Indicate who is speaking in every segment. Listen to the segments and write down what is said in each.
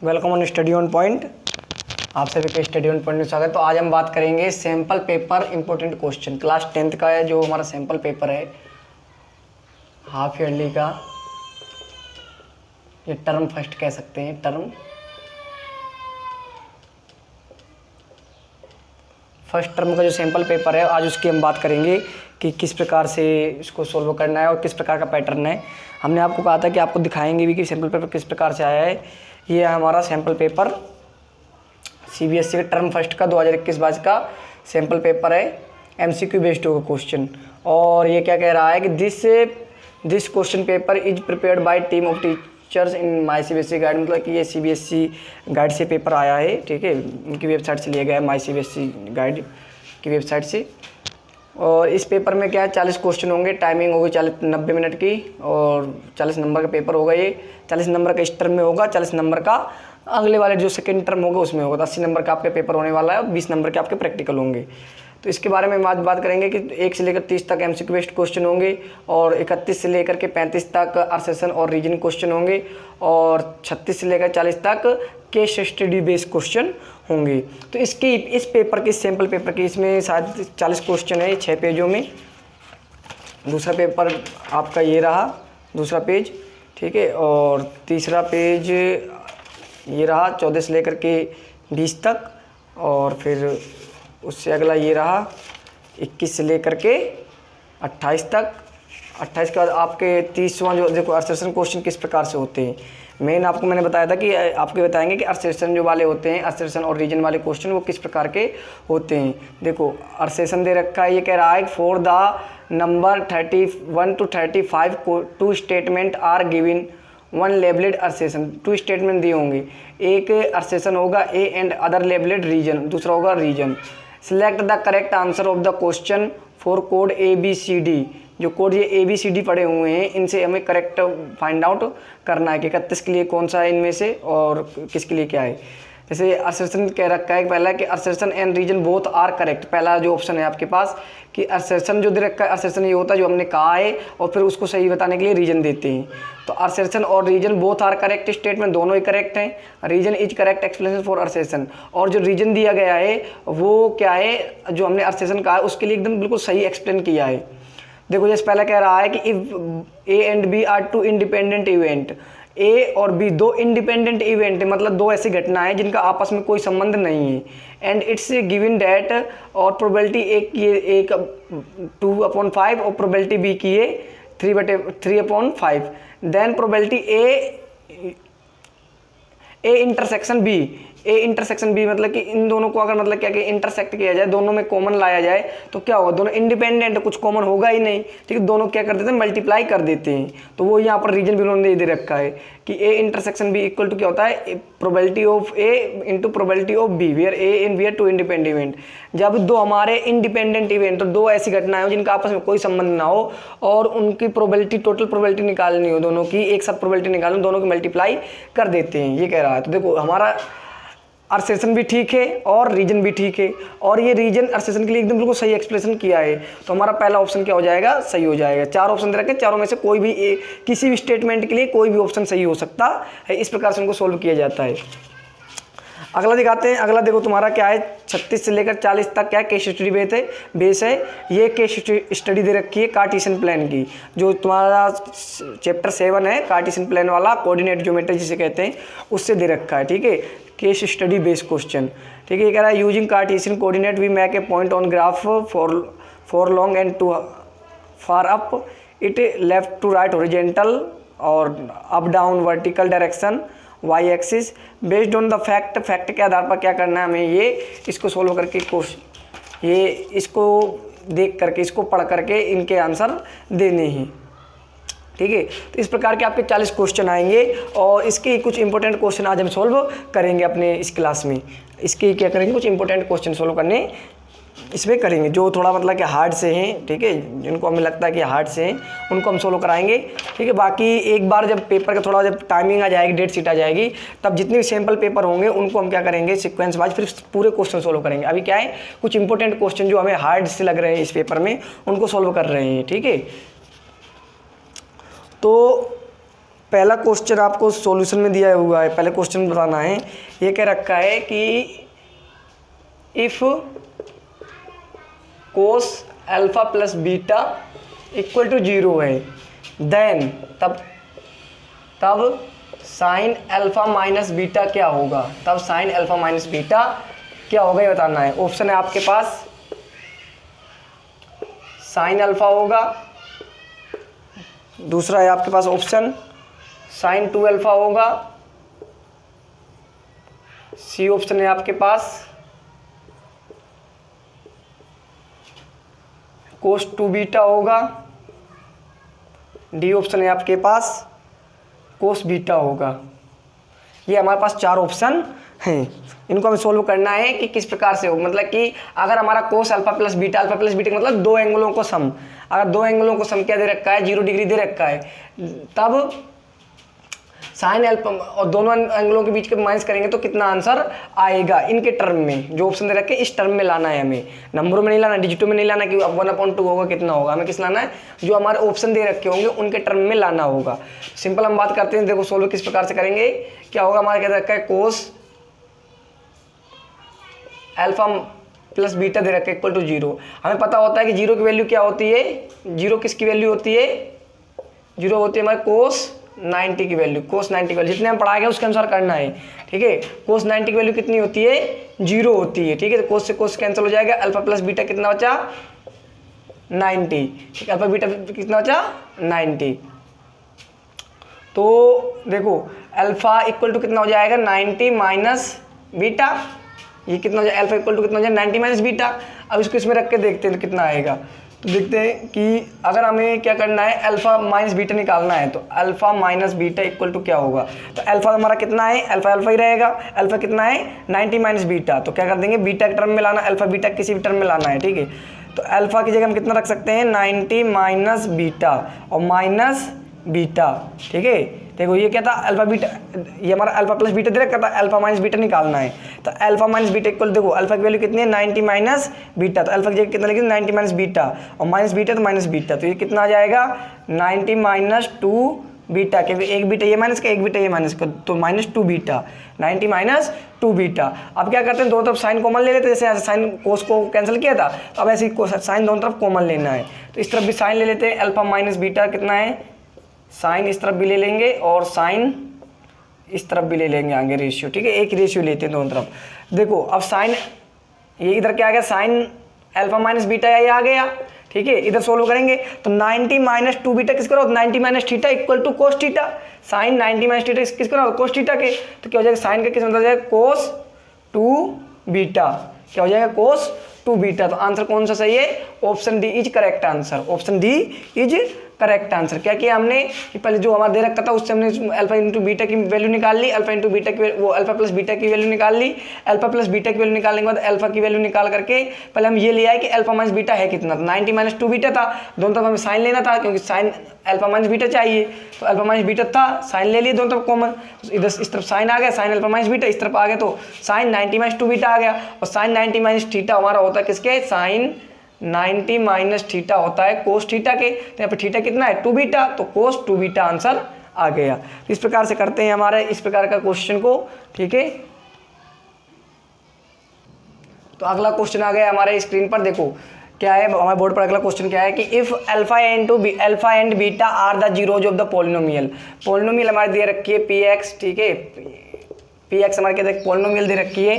Speaker 1: Welcome on study on point. आप सभी का स्टडी ऑन पॉइंट में स्वागत। तो आज हम बात करेंगे sample paper important question. Class 10th का है जो हमारा सैम्पल पेपर है हाफ ईयरली का, ये टर्म फर्स्ट कह सकते हैं। फर्स्ट टर्म का जो सैम्पल पेपर है आज उसकी हम बात करेंगे कि किस प्रकार से इसको सोल्व करना है और किस प्रकार का पैटर्न है। हमने आपको कहा था कि आपको दिखाएंगे भी कि सैम्पल पेपर किस प्रकार से आया है। ये है हमारा सैम्पल पेपर सीबीएसई के टर्म फर्स्ट का 2021-22 का सैम्पल पेपर है। एमसीक्यू बेस्ड होगा क्वेश्चन। और ये क्या कह रहा है कि this question paper is prepared by team of teachers in my CBSE guide. मतलब कि ये सीबीएसई गाइड से पेपर आया है, ठीक है, उनकी वेबसाइट से लिया गया है, माई सीबीएसई गाइड की वेबसाइट से। और इस पेपर में क्या है 40 क्वेश्चन होंगे, टाइमिंग होगी 90 मिनट की और 40 नंबर का पेपर होगा। ये 40 नंबर का इस टर्म में होगा, 40 नंबर का अगले वाले जो सेकेंड टर्म होगा उसमें होगा। तो 80 नंबर का आपके पेपर होने वाला है और 20 नंबर के आपके प्रैक्टिकल होंगे। तो इसके बारे में बात करेंगे कि 1 से लेकर 30 तक एमसीक्यू बेस्ड क्वेश्चन होंगे और 31 से लेकर के 35 तक अर्सेसन और रीजन क्वेश्चन होंगे और 36 से लेकर 40 तक केस स्टडी बेस्ड क्वेश्चन होंगे। तो इस पेपर के सैम्पल पेपर के इसमें शायद 40 क्वेश्चन है 6 पेजों में। दूसरा पेपर आपका ये रहा, दूसरा पेज, ठीक है। और तीसरा पेज ये रहा 14 से लेकर के 20 तक। और फिर उससे अगला ये रहा 21 से लेकर के 28 तक। 28 के बाद आपके 30वां जो देखो अर्सेसन क्वेश्चन किस प्रकार से होते हैं। मेन आपको मैंने बताया था कि आपके बताएंगे कि अर्सेसन जो वाले होते हैं, अर्सेसन और रीजन वाले क्वेश्चन वो किस प्रकार के होते हैं। देखो अर्सेसन दे रखा है, ये कह रहा है for the number 31 to 35 two statement are given one labelled assertion. 2 statement दिए होंगे, एक अर्सेसन होगा A and other labelled reason, दूसरा होगा reason. Select the correct answer of the question for code ABCD। जो कोड ये ABCD पड़े हुए हैं इनसे हमें करेक्ट फाइंड आउट करना है कि 31 के लिए कौन सा है इनमें से और किसके लिए क्या है। जैसे अर्सेसन कह रखा है पहला कि assertion and reason both are correct. पहला जो ऑप्शन है आपके पास कि अर्सेसन जो दे रखा है, अर्सेसन ये होता है जो हमने कहा है और फिर उसको सही बताने के लिए रीजन देते हैं। तो अर्सेसन और reason both are correct statement, दोनों ही करेक्ट हैं। Reason is correct explanation for assertion. और जो रीजन दिया गया है वो क्या है, जो हमने अर्सेसन कहा है उसके लिए एकदम बिल्कुल सही एक्सप्लेन किया है। देखो जैसे पहला कह रहा है कि if A and B are 2 independent event, A और बी 2 इंडिपेंडेंट इवेंट है, मतलब 2 ऐसी घटनाएं जिनका आपस में कोई संबंध नहीं है। एंड इट्स गिवन डैट और प्रोबेबिलिटी एक 2/5 और प्रोबेबिलिटी बी की है 3/5। Then probability A intersection B, A intersection B मतलब कि इन दोनों को अगर मतलब क्या कि इंटरसेक्ट किया जाए, दोनों में कॉमन लाया जाए तो क्या होगा, दोनों इंडिपेंडेंट, कुछ कॉमन होगा ही नहीं, ठीक है। दोनों क्या कर देते हैं, मल्टीप्लाई कर देते हैं। तो वो यहाँ पर रीजन भी उन्होंने दे रखा है कि A intersection B equal to क्या होता है, probability of A into probability of B where A and B are 2 independent event. जब 2 हमारे इंडिपेंडेंट इवेंट, तो 2 ऐसी घटनाएं हो जिनका आपस में कोई संबंध ना हो और उनकी प्रोबेबिलिटी, टोटल प्रोबेबिलिटी निकालनी हो, दोनों की एक साथ प्रोबेबिलिटी निकालनी, दोनों की मल्टीप्लाई कर देते हैं, ये कह रहा है। तो देखो हमारा अर्सेसन भी ठीक है और रीजन भी ठीक है और ये रीजन अर्सेसन के लिए एकदम बिल्कुल सही एक्सप्लेनेशन किया है। तो हमारा पहला ऑप्शन क्या हो जाएगा, सही हो जाएगा। 4 ऑप्शन दे रखे, चारों में से कोई भी किसी भी स्टेटमेंट के लिए कोई भी ऑप्शन सही हो सकता है। इस प्रकार से उनको सोल्व किया जाता है। अगला दिखाते हैं। अगला देखो तुम्हारा क्या है 36 से लेकर 40 तक क्या है, केस स्टडी बेस है। ये केस स्टडी दे रखी है कार्टेशियन प्लान की, जो तुम्हारा चैप्टर 7 है कार्टेशियन प्लान वाला, कोऑर्डिनेट ज्योमेट्री जिसे कहते हैं, उससे दे रखा है, ठीक है। केस स्टडी बेस्ड क्वेश्चन, ठीक है। ये कह रहा है using Cartesian coordinate we make a point on graph for long and to far up it left to right horizontal और up down vertical direction y axis based on the fact के आधार पर क्या करना है हमें, ये इसको सोल्व करके ये इसको देख करके, इसको पढ़ करके इनके आंसर देने ही, ठीक है। तो इस प्रकार के आपके 40 क्वेश्चन आएंगे और इसके कुछ इंपॉर्टेंट क्वेश्चन आज हम सोल्व करेंगे अपने इस क्लास में। इसके क्या करेंगे, कुछ इंपॉर्टेंट क्वेश्चन सोल्व करने इसमें करेंगे जो थोड़ा मतलब कि हार्ड से हैं, ठीक है, जिनको हमें लगता है कि हार्ड से हैं उनको हम सोल्व कराएंगे, ठीक है। बाकी एक बार जब पेपर का थोड़ा जब टाइमिंग आ जाएगी, डेट शीट आ जाएगी, तब जितने भी सैम्पल पेपर होंगे उनको हम क्या करेंगे, सीक्वेंस वाइज फिर पूरे क्वेश्चन सोल्व करेंगे। अभी क्या है, कुछ इंपॉर्टेंट क्वेश्चन जो हमें हार्ड से लग रहे हैं इस पेपर में उनको सोल्व कर रहे हैं, ठीक है। तो पहला क्वेश्चन आपको सॉल्यूशन में दिया हुआ है, पहले क्वेश्चन बताना है। ये कह रखा है कि if cos alpha plus beta equal to 0 है, देन तब साइन अल्फा माइनस बीटा क्या होगा, तब साइन अल्फा माइनस बीटा क्या होगा ये बताना है। ऑप्शन है आपके पास, साइन अल्फा होगा, दूसरा है आपके पास ऑप्शन साइन 2 अल्फा होगा, सी ऑप्शन है आपके पास कोस 2 बीटा होगा, डी ऑप्शन है आपके पास कोस बीटा होगा। ये हमारे पास 4 ऑप्शन हैं, इनको हमें सोल्व करना है कि किस प्रकार से हो। मतलब कि अगर हमारा कोस अल्फा प्लस बीटा मतलब 2 एंगलों को सम, अगर 2 एंगलों को सम क्या दे रखा है, 0 डिग्री दे रखा है, तब साइन अल्फा और दोनों एंगलों के बीच के माइनस करेंगे तो कितना आंसर आएगा इनके टर्म में, जो ऑप्शन दे रखे इस टर्म में लाना है हमें, नंबरों में नहीं लाना, डिजिटों में नहीं लाना कि 1/2 होगा कितना होगा, हमें किस लाना है, जो हमारे ऑप्शन दे रखे होंगे उनके टर्म में लाना होगा। सिंपल हम बात करते हैं, देखो सोल्व किस प्रकार से करेंगे। क्या होगा, हमारा क्या रखा है, कोस अल्फा प्लस बीटा दे रखा है इक्वल टू 0। हमें पता होता है कि 0 की वैल्यू क्या होती है, 0 किसकी वैल्यू होती है, 0 होती है हमारे कोस 90 की वैल्यू, कोस 90 की वैल्यू जितने हम पढ़ा गए उसके अनुसार करना है, ठीक है। कोस 90 की वैल्यू कितनी होती है, 0 होती है, ठीक है। तो कोस से कोस कैंसिल हो जाएगा, अल्फा प्लस बीटा कितना बचा 90, ठीक है, अल्फा बीटा कितना बचा 90। तो देखो अल्फा इक्वल टू कितना हो जाएगा 90 माइनस बीटा, ये कितना हो जाएगा, अल्फा इक्वल टू कितना हो जाएगा 90 माइनस बीटा। अब इसको इसमें रख के देखते हैं तो कितना आएगा। तो देखते हैं कि अगर हमें क्या करना है, अल्फा माइनस बीटा निकालना है, तो alpha minus beta equal to क्या होगा, तो अल्फा हमारा कितना है, अल्फा अल्फा ही रहेगा, अल्फा कितना है 90 माइनस बीटा, तो क्या कर देंगे बीटा के टर्म में लाना, अल्फा बीटा किसी भी टर्म में लाना है, ठीक है। तो अल्फा की जगह हम कितना रख सकते हैं 90 माइनस बीटा और माइनस बीटा, ठीक है। देखो ये क्या था, अल्फा बीटा, ये हमारा अल्फा प्लस बीटा दे रखा था, अल्फा माइनस बीटा निकालना है, तो अल्फा माइनस बीटा इक्वल, देखो अल्फा की वैल्यू कितनी है 90 माइनस बीटा, तो अल्फा की जगह कितना लिखेंगे 90 माइनस बीटा और माइनस बीटा तो माइनस बीटा, तो ये कितना आ जाएगा 90 माइनस 2 बीटा, क्योंकि एक बीटा ये माइनस का एक बीटा ये माइनस का, तो माइनस 2 बीटा, 90 माइनस 2 बीटा। अब क्या करते हैं, दोनों तरफ साइन कॉमन ले लेते हैं, जैसे साइन कोस को कैंसिल किया था, अब ऐसे ही साइन दोनों तरफ कॉमन लेना है, तो इस तरफ भी साइन ले लेते हैं, अल्फा माइनस बीटा कितना है, साइन इस तरफ भी ले लेंगे और साइन इस तरफ भी ले लेंगे आगे रेशियो, ठीक है, एक रेशियो लेते हैं दोनों तरफ। देखो अब साइन, ये इधर क्या आ गया साइन अल्फा माइनस बीटा ये आ गया, ठीक है, इधर सोल्व करेंगे तो 90 माइनस 2 बीटा किसका होगा, 90 minus theta equal to cos theta, sine 90 minus theta किसका होगा कोस थीटा के, तो क्या हो जाएगा साइन का किस मतलब जाएगा कोस 2 बीटा, क्या हो जाएगा कोस 2 बीटा। तो आंसर कौन सा सही है, option D is correct answer, option D is correct answer. क्या किया हमने कि पहले जो हमारा दे रखा था उससे हमने अल्फा इंटू बीटा की वैल्यू निकाल ली, अल्फा इंटू बीटा की वो अल्फा प्लस बीटा की वैल्यू निकाल ली, अल्फा प्लस बीटा की वैल्यू निकालने के बाद अल्फा की वैल्यू निकाल करके पहले हम ये ले आए कि अल्फा माइनस बीटा है कितना, 90 माइनस 2 बीटा था, दोनों तरफ हमें साइन लेना था क्योंकि साइन अल्फा माइनस बीटा चाहिए, तो अल्फा माइनस बीटा था, साइन ले लिए दोनों तरफ कॉमन, इधर इस तरफ साइन आ गया, साइन अल्फा माइनस बीटा, इस तरफ आ गया तो साइन 90 माइनस 2 बीटा आ गया, और साइन 90 माइनस थीटा हमारा होता है किसके, साइन 90 माइनस थीटा होता है कोस थीटा के, तो यहाँ पे थीटा कितना है 2 बीटा, तो कोस 2 बीटा आंसर आ गया। इस प्रकार से करते हैं हमारे इस प्रकार का क्वेश्चन को, ठीक है। तो अगला क्वेश्चन आ गया हमारे स्क्रीन पर, देखो क्या है हमारे बोर्ड पर, अगला क्वेश्चन क्या है कि if alpha and beta are the zeros of the polynomial, polynomial हमारे दे रखी है पी एक्स, ठीक है, पी एक्स हमारे क्या पॉलिनोमियल दे रखी है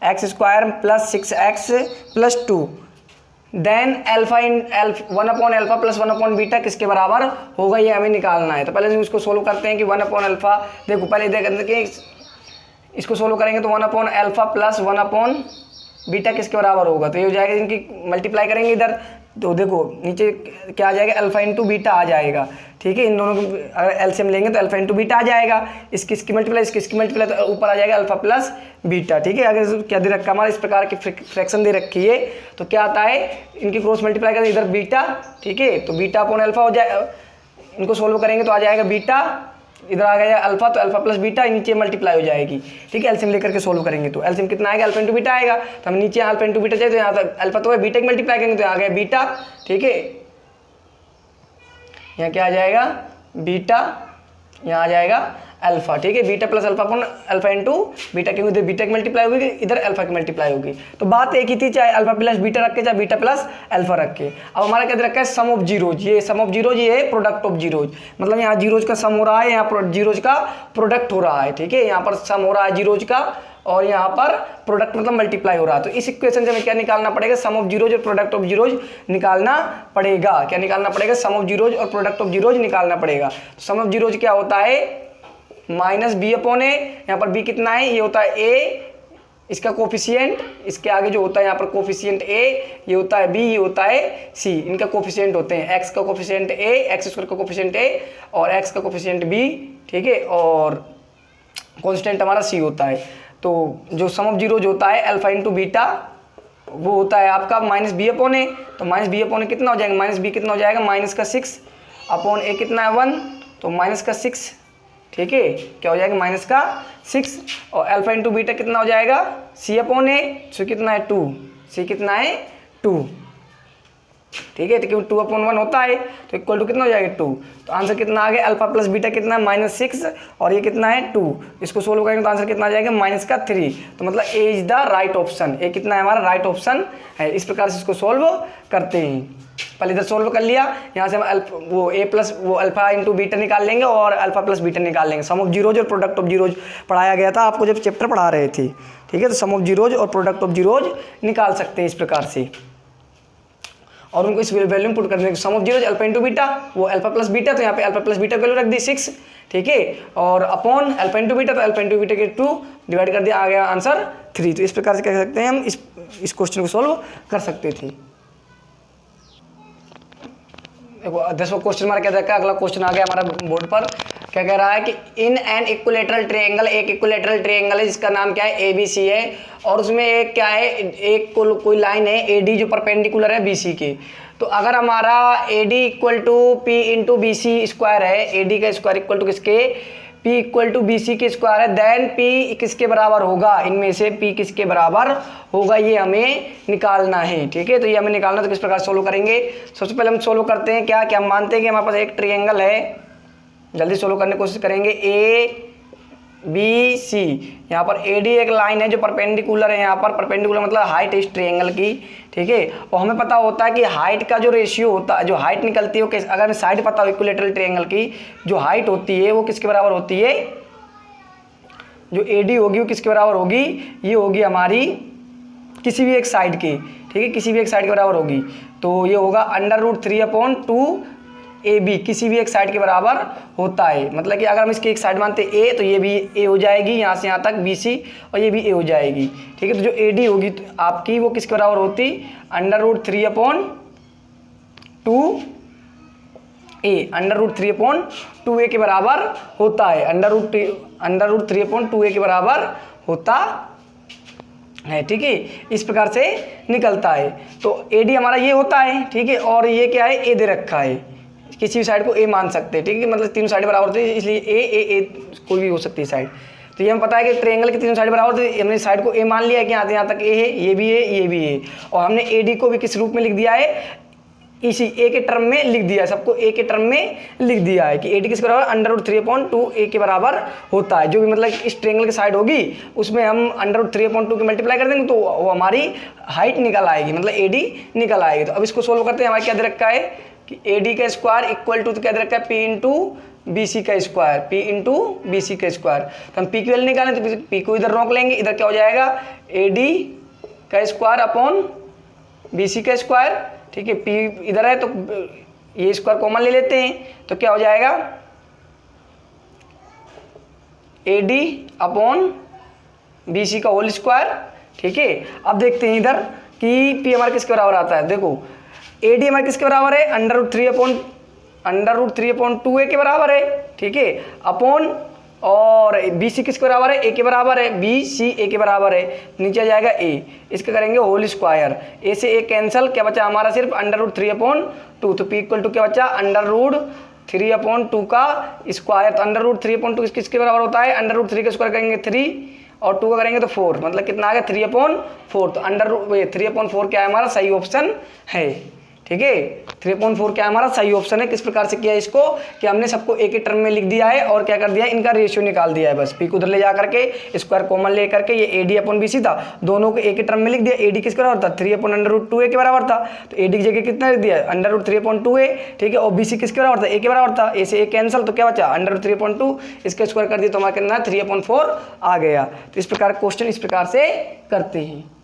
Speaker 1: x square plus 6x plus 2, then alpha in 1/अल्फा प्लस 1/बीटा किसके बराबर होगा, ये हमें निकालना है। तो पहले इसको सोल्व करते हैं कि 1/अल्फा, देखो पहले देख के इसको सोल्व करेंगे तो 1/अल्फा प्लस 1/बीटा किसके बराबर होगा, तो ये हो जाएगा, इनकी मल्टीप्लाई करेंगे इधर, तो देखो नीचे क्या आ जाएगा अल्फा इंटू बीटा आ जाएगा, ठीक है, इन दोनों को अगर एलसीएम लेंगे तो अल्फा इंटू बीटा आ जाएगा, इसकी मल्टीप्लाई इसकी मल्टीप्लाई, तो ऊपर आ जाएगा अल्फा प्लस बीटा, ठीक है। अगर क्या दे रखा हमारा इस प्रकार की फ्रैक्शन दे रखी है तो क्या आता है, इनकी क्रॉस मल्टीप्लाई करें इधर बीटा, ठीक है, तो बीटा अपॉन अल्फा हो जाए, इनको सोल्व करेंगे तो आ जाएगा बीटा, इधर आ गया अल्फा, तो अल्फा प्लस बीटा नीचे मल्टीप्लाई हो जाएगी, ठीक है। एलसीएम लेकर के सोल्व करेंगे तो एलसीएम कितना आएगा, अल्फा इंटू बीटा आएगा, तो हम नीचे अल्फा इंटू बीटा चाहिए तो यहाँ तक अल्फा तो है, बीटा की मल्टीप्लाई करेंगे तो आ गया बीटा, ठीक है, यहाँ क्या आ जाएगा बीटा, यहाँ आ जाएगा अल्फा, ठीक है, beta plus alpha upon alpha into beta, क्योंकि इधर बीटा की मल्टीप्लाई होगी, इधर अल्फा की मल्टीप्लाई होगी। तो बात एक ही थी, चाहे अल्फा प्लस बीटा रख के चाहे बीटा प्लस अल्फा रख के। अब हमारा क्या दे रखा है, सम ऑफ जीरोज, ये सम ऑफ जीरोज, ये है प्रोडक्ट ऑफ जीरोज, मतलब यहाँ जीरोज का सम हो रहा है, यहाँ जीरोज का प्रोडक्ट हो रहा है, ठीक है, यहाँ पर सम हो रहा है जीरोज का और यहाँ पर प्रोडक्ट मतलब मल्टीप्लाई हो रहा है। तो इस इक्वेशन से हमें क्या निकालना पड़ेगा, सम ऑफ जीरोज और प्रोडक्ट ऑफ जीरोज निकालना पड़ेगा। क्या निकालना पड़ेगा, सम ऑफ जीरोज और प्रोडक्ट ऑफ जीरोज निकालना पड़ेगा। तो सम ऑफ जीरोज क्या होता है, माइनस बी अपॉन ए, यहाँ पर बी कितना है, ये होता है ए, इसका कोफिशिएंट, इसके आगे जो होता है यहाँ पर कोफिशिएंट ए, ये होता है बी, ये होता है सी, इनका कोफिशिएंट होते हैं, एक्स का कोफिशिएंट ए, एक्स स्क्वायर का कोफिशिएंट ए और एक्स का कोफिशिएंट बी, ठीक है, और कांस्टेंट हमारा सी होता है। तो जो सम ऑफ जीरोज होता है अल्फा इंटू बीटा, वो होता है आपका माइनस बी अपॉन ए, तो माइनस बी अपॉन ए कितना हो जाएगा, माइनस बी कितना हो जाएगा, माइनस का 6 अपॉन ए कितना है 1, तो माइनस का 6, ठीक है, क्या हो जाएगा माइनस का 6, और अल्फा इंटू बीटा कितना हो जाएगा, सी अपॉन ए, सो कितना है 2, सी कितना है 2, ठीक है, तो क्यों 2 अपॉन 1 होता है, तो इक्वल टू कितना हो जाएगा 2। तो आंसर कितना आ गया, अल्फा प्लस बीटा कितना है -6 और ये कितना है 2, इसको सोल्व करेंगे तो आंसर कितना आ जाएगा -3। तो मतलब ए इज द राइट ऑप्शन, ए कितना है हमारा राइट ऑप्शन है। इस प्रकार से इसको सोल्व करते हैं। पहले इधर सोल्व कर लिया, यहाँ से हम वो ए प्लस वो अल्फा इंटू बीटा निकाल लेंगे और अल्फा प्लस बीटा निकाल लेंगे। सम ऑफ जीरोज और प्रोडक्ट ऑफ जीरोज पढ़ाया गया था आपको जब चैप्टर पढ़ा रहे थे, ठीक है, तो सम ऑफ जीरोज और प्रोडक्ट ऑफ जीरोज निकाल सकते हैं इस प्रकार से और उनको इस वैल्यू में पुट कर देंगे। Sum of zeros alpha into beta, वो अल्फा प्लस बीटा, तो यहाँ पे अल्फा प्लस बीटा की वैल्यू रख दी 6, ठीक है, और अपॉन अल्फा इंटू बीटा, तो अल्फा इंटू बीटा के 2 डिवाइड कर दिया, आ गया आंसर 3। तो इस प्रकार से कह सकते हैं हम इस क्वेश्चन को सॉल्व कर सकते थे। देखो 10वां क्वेश्चन हमारा क्या देखा, अगला क्वेश्चन आ गया हमारा बोर्ड पर, क्या कह रहा है कि इन एन इक्विलेटरल ट्रायंगल, एक इक्विलेटरल ट्रायंगल है जिसका नाम क्या है ABC है, और उसमें एक क्या है, एक कोई लाइन है AD जो परपेंडिकुलर है BC के। तो अगर हमारा AD equal to P into BC square है, AD का स्क्वायर इक्वल टू किसके, P इक्वल टू BC के स्क्वायर है, देन P किसके बराबर होगा, इनमें से P किसके बराबर होगा, ये हमें निकालना है, ठीक है। तो ये हमें निकालना, तो किस प्रकार सोल्व करेंगे, सबसे पहले हम सोल्व करते हैं क्या, हम मानते हैं कि हमारे पास एक ट्रायंगल है, जल्दी सोल्व करने की कोशिश करेंगे। ABC, यहाँ पर AD एक लाइन है जो परपेंडिकुलर है, यहाँ पर परपेंडिकुलर मतलब हाइट इस ट्रायंगल की, ठीक है, और हमें पता होता है कि हाइट का जो रेशियो होता है, जो हाइट निकलती है वो अगर हमें साइड पता हो इक्विलेटरल ट्रायंगल की, जो हाइट होती है वो किसके बराबर होती है, जो AD होगी वो किसके बराबर होगी, ये होगी हमारी किसी भी एक साइड की, ठीक है, किसी भी एक साइड के बराबर होगी। तो ये होगा √3/2 AB, किसी भी एक साइड के बराबर होता है। मतलब कि अगर हम इसकी एक साइड मानते हैं A, तो ये भी A हो जाएगी, यहाँ से यहाँ तक BC, और ये भी A हो जाएगी, ठीक है। तो जो AD होगी तो आपकी वो किसके बराबर होती, √3/2A के बराबर होता है, √3/2A के बराबर होता है, ठीक है, इस प्रकार से निकलता है। तो AD हमारा ये होता है, ठीक है, और ये क्या है, A दे रखा है, किसी भी साइड को A मान सकते हैं, ठीक है, मतलब तीनों साइड बराबर होती है, इसलिए A कोई भी हो सकती है साइड। तो ये हमें पता है कि ट्रायंगल की तीनों साइड बराबर होती है, हमने साइड को A मान लिया कि यहाँ तक A है, ये भी है, ये भी है, और हमने AD को भी किस रूप में लिख दिया है, इसी A के टर्म में लिख दिया है, सबको A के टर्म में लिख दिया है कि AD किसके बराबर √3/2A के बराबर होता है। जो भी मतलब इस ट्रायंगल की साइड होगी उसमें हम √3/2 के मल्टीप्लाई कर देंगे तो वो हमारी हाइट निकल आएगी, मतलब AD निकल आएगी। तो अब इसको सोल्व करते हैं, हमारे क्या दे रखा है कि AD का स्क्वायर इक्वल टू, तो क्या दे रखा है, P इंटू BC का स्क्वायर, P इंटू BC का स्क्वायर। तो हम P की वैल्यू निकालें तो P को इधर रोक लेंगे, इधर क्या हो जाएगा AD का स्क्वायर अपॉन BC का स्क्वायर, ठीक है, P इधर है तो ये स्क्वायर कॉमन ले लेते हैं, तो क्या हो जाएगा AD अपॉन BC का होल स्क्वायर, ठीक है। अब देखते हैं इधर कि P हमारे किसके बराबर आता है, देखो AD हमारे किसके बराबर है, √3/2A के बराबर है, ठीक है, अपॉन और BC किसके बराबर है, A के बराबर है, BC A के बराबर है, नीचे आ जाएगा A, इसका करेंगे होल स्क्वायर, A से A कैंसिल, क्या बचा हमारा सिर्फ √3/2, तो P इक्वल टू क्या बचा √3/2 का स्क्वायर। तो √3/2 किसके बराबर होता है, √3 का स्क्वायर करेंगे 3 और 2 का करेंगे तो 4, मतलब कितना आ गया 3/4। तो 3/4 क्या है हमारा सही ऑप्शन है, ठीक है, 3/4 क्या हमारा सही ऑप्शन है। किस प्रकार से किया इसको कि हमने सबको एक ही टर्म में लिख दिया है और क्या कर दिया है, इनका रेशियो निकाल दिया है। बस पी को उधर ले जा करके स्क्वायर कॉमन ले करके ये AD/BC था, दोनों को एक ही टर्म में लिख दिया। AD किसके बराबर था, 3/√2A के बराबर था, तो AD की जगह कितना लिख दिया, √3/2A, ठीक है। और BC किसके बराबर था, A के बराबर था, A से A कैंसिल, तो क्या बचा √3/2, इसका स्क्वायर कर दिया तो हमारा कितना 3/4 आ गया। तो इस प्रकार क्वेश्चन इस प्रकार से करते हैं।